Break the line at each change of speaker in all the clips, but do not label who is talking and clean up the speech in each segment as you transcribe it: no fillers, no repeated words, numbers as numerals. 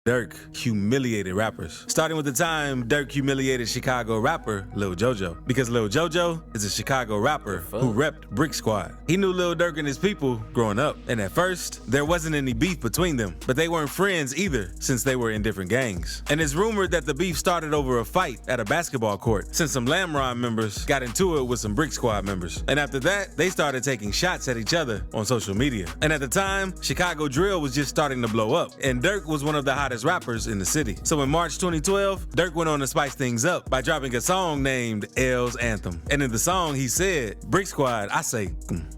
Durk humiliated rappers. Starting with the time Durk humiliated Chicago rapper Lil Jojo. Because Lil Jojo is a Chicago rapper who repped Brick Squad. He knew Lil Durk and his people growing up. And at first, there wasn't any beef between them. But they weren't friends either, since they were in different gangs. And it's rumored that the beef started over a fight at a basketball court, since some Lamron members got into it with some Brick Squad members. And after that, they started taking shots at each other on social media. And at the time, Chicago drill was just starting to blow up. And Durk was one of the hottest rappers in the city. So in March 2012, Durk went on to spice things up by dropping a song named L's Anthem. And in the song, he said, Brick Squad, I say,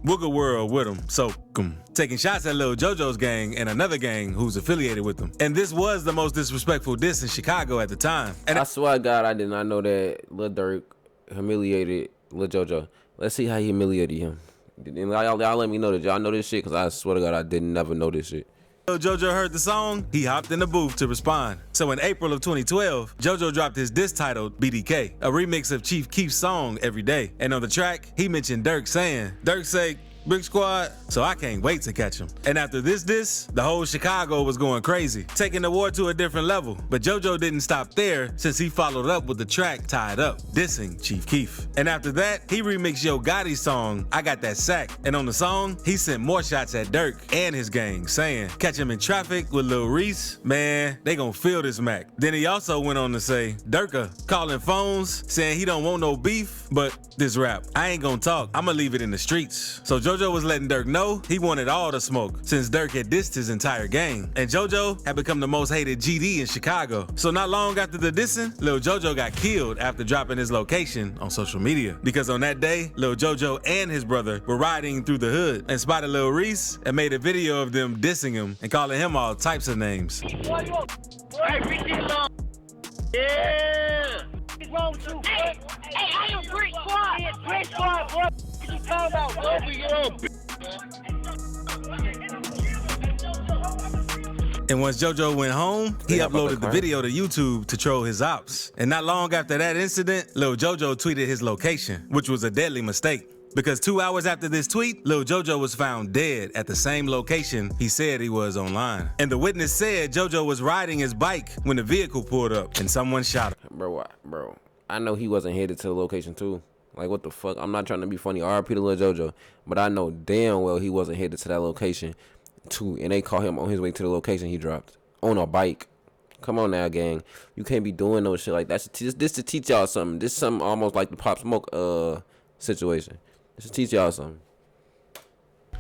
Wooga World with them, so taking shots at Lil Jojo's gang and another gang who's affiliated with them. And this was the most disrespectful diss in Chicago at the time. And
I swear to God, I did not know that Lil Durk humiliated Lil Jojo. Let's see how he humiliated him. Y'all let me know that y'all know this shit, because I swear to God, I didn't never know this shit.
Lil Jojo heard the song, he hopped in the booth to respond. So in April of 2012, Jojo dropped his diss titled BDK, a remix of Chief Keef's song Every Day. And on the track, he mentioned Durk saying, Durk say, Brick Squad, so I can't wait to catch him. And after this diss, the whole Chicago was going crazy, taking the war to a different level. But Jojo didn't stop there, since he followed up with the track Tied Up, dissing Chief Keef. And after that, he remixed Yo Gotti's song, I Got That Sack. And on the song, he sent more shots at Durk and his gang, saying, catch him in traffic with Lil Reese, man, they gon' feel this Mac. Then he also went on to say, Durka calling phones, saying he don't want no beef, but this rap, I ain't gon' talk, I'ma leave it in the streets. So Jojo was letting Durk know he wanted all the smoke, since Durk had dissed his entire gang. And Jojo had become the most hated GD in Chicago. So not long after the dissing, Lil Jojo got killed after dropping his location on social media. Because on that day, Lil Jojo and his brother were riding through the hood and spotted Lil Reese and made a video of them dissing him and calling him all types of names.
Yeah! What's wrong with you? Hey, I am Brick Squad! Brick Squad, bro! What you talking about, bro?
And once Jojo went home, he uploaded the video to YouTube to troll his ops. And not long after that incident, Lil Jojo tweeted his location, which was a deadly mistake. Because 2 hours after this tweet, Lil Jojo was found dead at the same location he said he was online. And the witness said Jojo was riding his bike when the vehicle pulled up and someone shot him.
Bro, I know he wasn't headed to the location too. Like, what the fuck? I'm not trying to be funny. RP to Lil Jojo. But I know damn well he wasn't headed to that location too. And they caught him on his way to the location he dropped. On a bike. Come on now, gang. You can't be doing no shit like that. This to teach y'all something. This is something almost like the Pop Smoke situation. This to teach y'all something.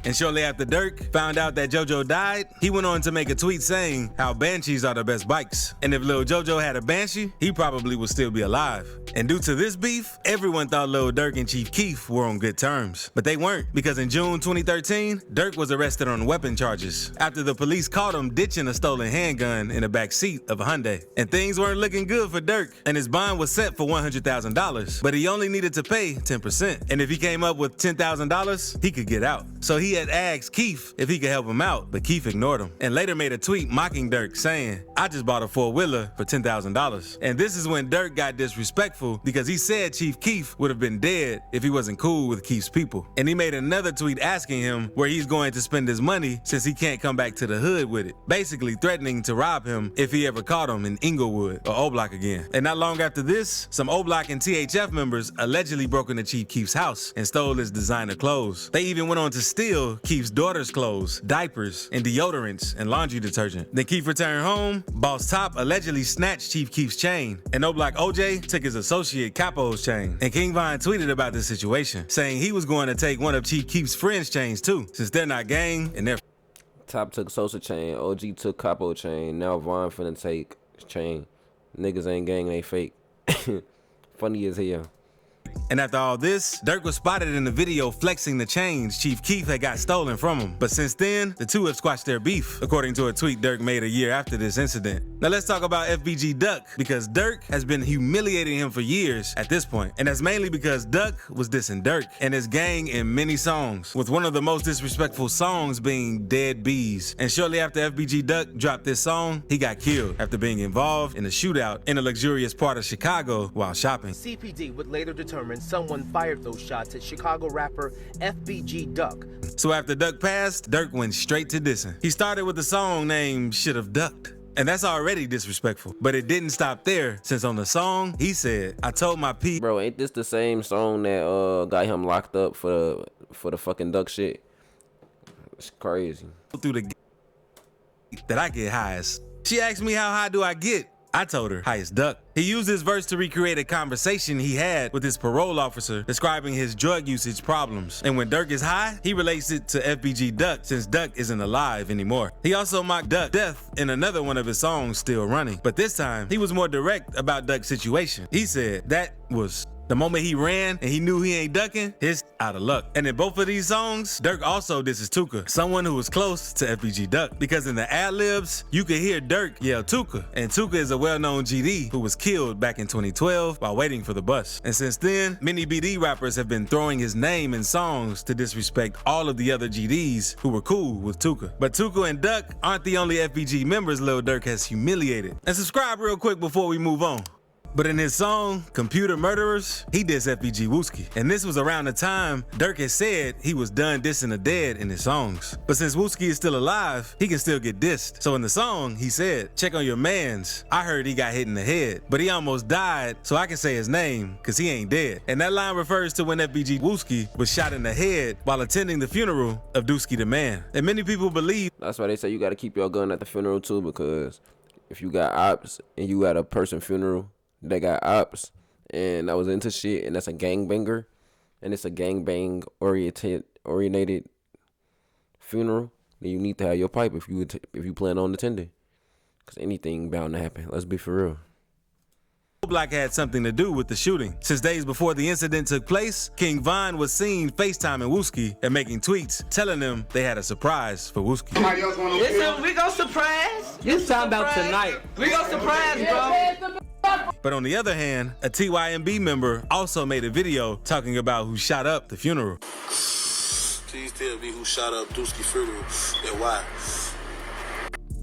And shortly after Durk found out that Jojo died, he went on to make a tweet saying how Banshees are the best bikes. And if Lil Jojo had a Banshee, he probably would still be alive. And due to this beef, everyone thought Lil Durk and Chief Keef were on good terms. But they weren't, because in June 2013, Durk was arrested on weapon charges after the police caught him ditching a stolen handgun in the back seat of a Hyundai. And things weren't looking good for Durk, and his bond was set for $100,000. But he only needed to pay 10%. And if he came up with $10,000, he could get out. So he had asked Keef if he could help him out, but Keef ignored him and later made a tweet mocking Durk saying, I just bought a four-wheeler for $10,000. And this is when Durk got disrespectful because he said Chief Keef would have been dead if he wasn't cool with Keef's people. And he made another tweet asking him where he's going to spend his money since he can't come back to the hood with it, basically threatening to rob him if he ever caught him in Inglewood or O-Block again. And not long after this, some O-Block and THF members allegedly broke into Chief Keef's house and stole his designer clothes. They even went on to steal Keef's daughter's clothes, diapers, and deodorants, and laundry detergent. Then Keef returned home. Boss Top allegedly snatched Chief Keef's chain, and O-Block OJ took his associate Capo's chain. And King Von tweeted about this situation, saying he was going to take one of Chief Keef's friends' chains too, since they're not gang and they're
Top took Sosa chain, OG took Capo chain, now Von finna take chain. Niggas ain't gang, they fake. Funny as hell.
And after all this, Durk was spotted in the video flexing the chains Chief Keef had got stolen from him. But since then, the two have squashed their beef, according to a tweet Durk made a year after this incident. Now let's talk about FBG Duck, because Durk has been humiliating him for years at this point. And that's mainly because Duck was dissing Durk and his gang in many songs, with one of the most disrespectful songs being Dead Bees. And shortly after FBG Duck dropped this song, he got killed after being involved in a shootout in a luxurious part of Chicago while shopping.
CPD would later determine someone fired those shots at Chicago rapper FBG Duck.
So after Duck passed, Durk went straight to dissing. He started with a song named Should've Ducked. And that's already disrespectful. But it didn't stop there, since on the song, he said, I told my people.
Bro, ain't this the same song that got him locked up for the fucking duck shit? It's crazy.
Through the that I get high as. She asked me how high do I get? I told her, high as duck. He used this verse to recreate a conversation he had with his parole officer describing his drug usage problems. And when Durk is high, he relates it to FBG Duck since Duck isn't alive anymore. He also mocked Duck death in another one of his songs, Still Running. But this time, he was more direct about Duck's situation. He said that was the moment he ran and he knew he ain't ducking, his out of luck. And in both of these songs, Durk also disses Tuka, someone who was close to FBG Duck. Because in the ad-libs, you could hear Durk yell Tuka. And Tuka is a well-known GD who was killed back in 2012 while waiting for the bus. And since then, many BD rappers have been throwing his name in songs to disrespect all of the other GDs who were cool with Tuka. But Tuka and Duck aren't the only FBG members Lil Durk has humiliated. And subscribe real quick before we move on. But in his song, Computer Murderers, he dissed FBG Wooski. And this was around the time Durk had said he was done dissing the dead in his songs. But since Wooski is still alive, he can still get dissed. So in the song, he said, check on your mans. I heard he got hit in the head, but he almost died, so I can say his name, cause he ain't dead. And that line refers to when FBG Wooski was shot in the head while attending the funeral of Dooski the Man. And many people believe
that's why they say you gotta keep your gun at the funeral too, because if you got ops and you got a person funeral, they got ops and that was into shit, and that's a gangbanger, and it's a gangbang oriented funeral, then you need to have your pipe if you plan on attending, because anything bound to happen. Let's be for real.
Black had something to do with the shooting. Since days before the incident took place, King Von was seen FaceTiming Wooski and making tweets telling them they had a surprise for Wooski.
Listen, we gon' surprise. You talking about tonight. We gon' surprise, bro.
But on the other hand, a TYMB member also made a video talking about who shot up the funeral.
Please tell me who shot up Dooski funeral and why.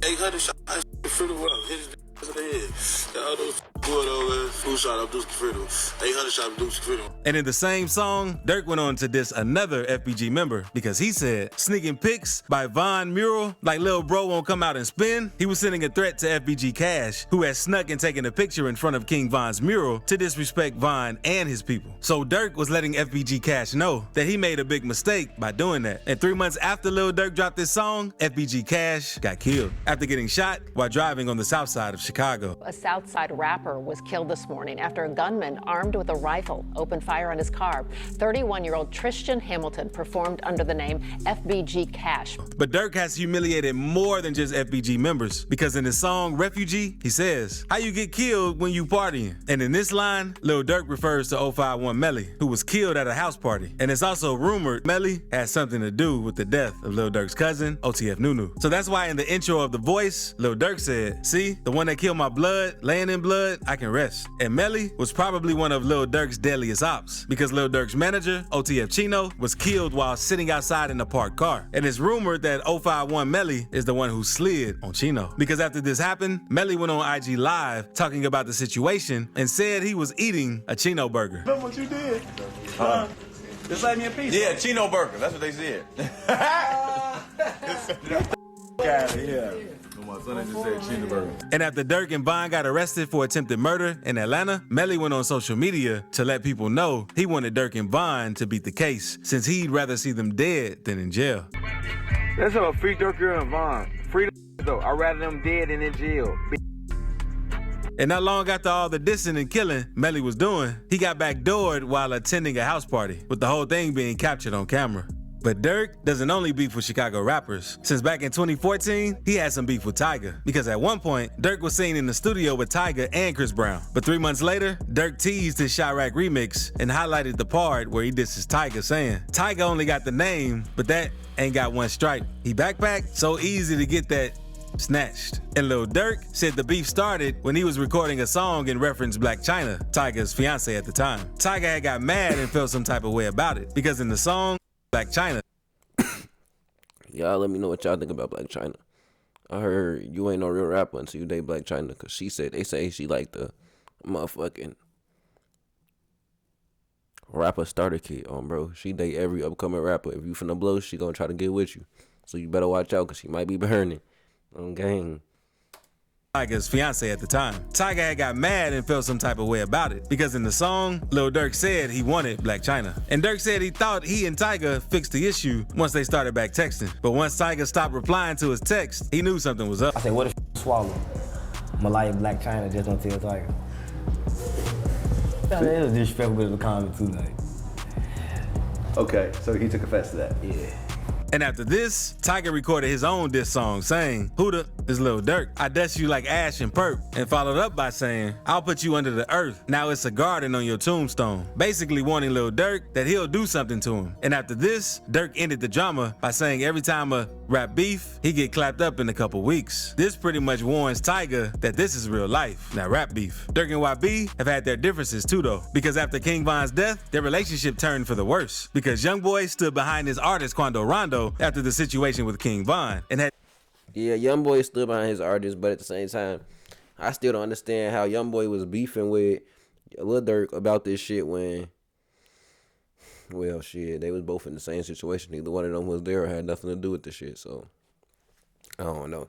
800 shot the funeral up, hit his in the head. All those going over who shot up Dooski funeral. 800 shot up Dooski funeral.
And in the same song, Durk went on to diss another FBG member because he said, sneaking pics by Von Mural, like Lil Bro won't come out and spin. He was sending a threat to FBG Cash, who had snuck and taken a picture in front of King Von's mural to disrespect Von and his people. So Durk was letting FBG Cash know that he made a big mistake by doing that. And 3 months after Lil Durk dropped this song, FBG Cash got killed after getting shot while driving on the south side of Chicago.
A Southside rapper was killed this morning after a gunman armed with a rifle opened fire on his car. 31-year-old Tristan Hamilton performed under the name FBG Cash.
But Durk has humiliated more than just FBG members, because in his song Refugee, he says, how you get killed when you partying? And in this line, Lil Durk refers to 051 Melly, who was killed at a house party. And it's also rumored Melly has something to do with the death of Lil Durk's cousin, OTF Nunu. So that's why in the intro of The Voice, Lil Durk said, see, the one that killed my blood, laying in blood, I can rest. And Melly was probably one of Lil Durk's deadliest ops, because Lil Durk's manager, OTF Chino, was killed while sitting outside in a parked car. And it's rumored that 051 Melly is the one who slid on Chino. Because after this happened, Melly went on IG Live talking about the situation and said he was eating a Chino burger.
Look what you did. Just let me a piece. Yeah, Chino burger. That's what they said. Get out of here. My son just said Chino burger.
And after Durk and Von got arrested for attempted murder in Atlanta, Melly went on social media to let people know he wanted Durk and Von to beat the case, since he'd rather see them dead than in jail.
That's all free Durk and Von. Free though. I'd rather them dead than in jail.
And not long after all the dissing and killing Melly was doing, he got backdoored while attending a house party, with the whole thing being captured on camera. But Durk doesn't only beef with Chicago rappers. Since back in 2014, he had some beef with Tyga, because at one point, Durk was seen in the studio with Tyga and Chris Brown. But 3 months later, Durk teased his Chirac remix and highlighted the part where he disses Tyga, saying, Tyga only got the name, but that ain't got one stripe. He backpacked, so easy to get that snatched. And Lil Durk said the beef started when he was recording a song in reference Black China, Tyga's fiance at the time. Tyga had got mad and felt some type of way about it, because in the song, Black China.
Y'all let me know what y'all think about Black China. I heard you ain't no real rapper until you date Black China, because they say she like the motherfucking rapper starter kit on, bro. She date every upcoming rapper. If you finna blow, she gonna try to get with you. So you better watch out, because she might be burning on gang.
Tyga's fiance at the time. Tyga had got mad and felt some type of way about it because in the song, Lil Durk said he wanted Blac Chyna. And Durk said he thought he and Tyga fixed the issue once they started back texting. But once Tyga stopped replying to his text, he knew something was up.
I said, what if swallow? Malaya Blac Chyna just don't tell Tyga. It was disrespectful to the comment too, like.
Okay, so he took offense to that.
Yeah.
And after this, Tyga recorded his own diss song saying, "Who the is Lil Durk? I dust you like Ash and Perp," and followed up by saying, "I'll put you under the earth. Now it's a garden on your tombstone." Basically warning Lil Durk that he'll do something to him. And after this, Durk ended the drama by saying every time a rap beef, he get clapped up in a couple weeks. This pretty much warns Tyga that this is real life, not rap beef. Durk and YB have had their differences too though, because after King Von's death, their relationship turned for the worse. Because Youngboy stood behind his artist Quando Rondo after the situation with King Von and had
Youngboy stood behind his artist, but at the same time, I still don't understand how Youngboy was beefing with Lil Durk about this shit when, well, shit, they was both in the same situation. Neither one of them was there or had nothing to do with the shit, so I don't know.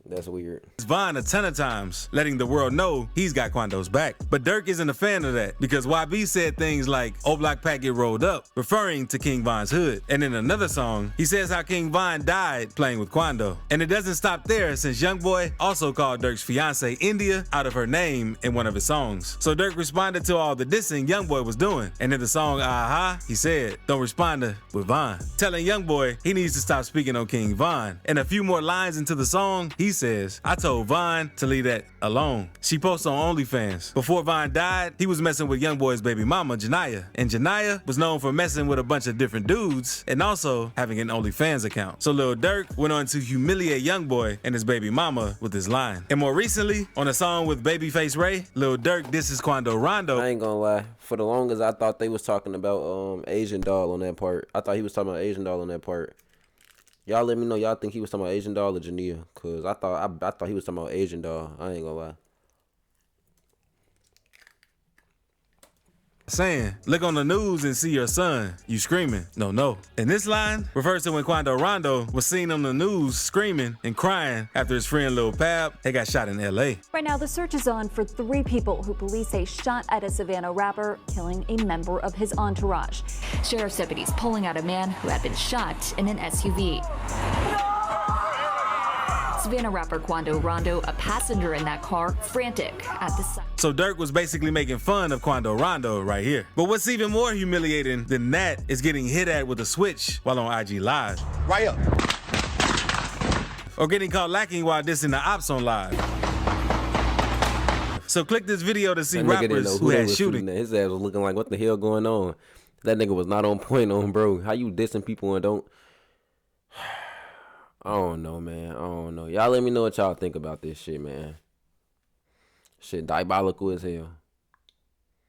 That's weird.
Von a ton of times, letting the world know he's got Quando's back. But Durk isn't a fan of that because YB said things like, "Old Block Pack get rolled up," referring to King Von's hood. And in another song, he says how King Von died playing with Quando. And it doesn't stop there since Youngboy also called Durk's fiance India out of her name in one of his songs. So Durk responded to all the dissing Youngboy was doing. And in the song Aha, he said, "Don't respond to with Von," telling Youngboy he needs to stop speaking on King Von. And a few more lines into the song, he says, "I told Von to leave that alone." She posts on OnlyFans. Before Von died, he was messing with Youngboy's baby mama, Janiyah. And Janiyah was known for messing with a bunch of different dudes and also having an OnlyFans account. So Lil Durk went on to humiliate Youngboy and his baby mama with this line. And more recently, on a song with Babyface Ray, Lil Durk disses Quando Rondo.
I ain't gonna lie. For the longest, I thought they was talking about Asian Doll on that part. I thought he was talking about Asian Doll on that part. Y'all let me know y'all think he was talking about Asian Doll or Janiyah, cause I thought he was talking about Asian Doll. I ain't gonna lie.
Saying, "Look on the news and see your son. You screaming. No. And this line refers to when Quando Rondo was seen on the news screaming and crying after his friend Lil Pab had got shot in LA.
Right now, the search is on for 3 people who police say shot at a Savannah rapper, killing a member of his entourage. Sheriff's deputies pulling out a man who had been shot in an SUV. Savannah rapper Quando Rondo, a passenger in that car, frantic at the sight.
So Durk was basically making fun of Quando Rondo right here. But what's even more humiliating than that is getting hit at with a switch while on IG Live.
Right up.
Or getting caught lacking while dissing the ops on Live. So click this video to see rappers who had shooting.
His ass was looking like, what the hell going on? That nigga was not on point on, bro. How you dissing people and don't... I don't know, man. I don't know. Y'all let me know what y'all think about this shit, man. Shit diabolical as hell.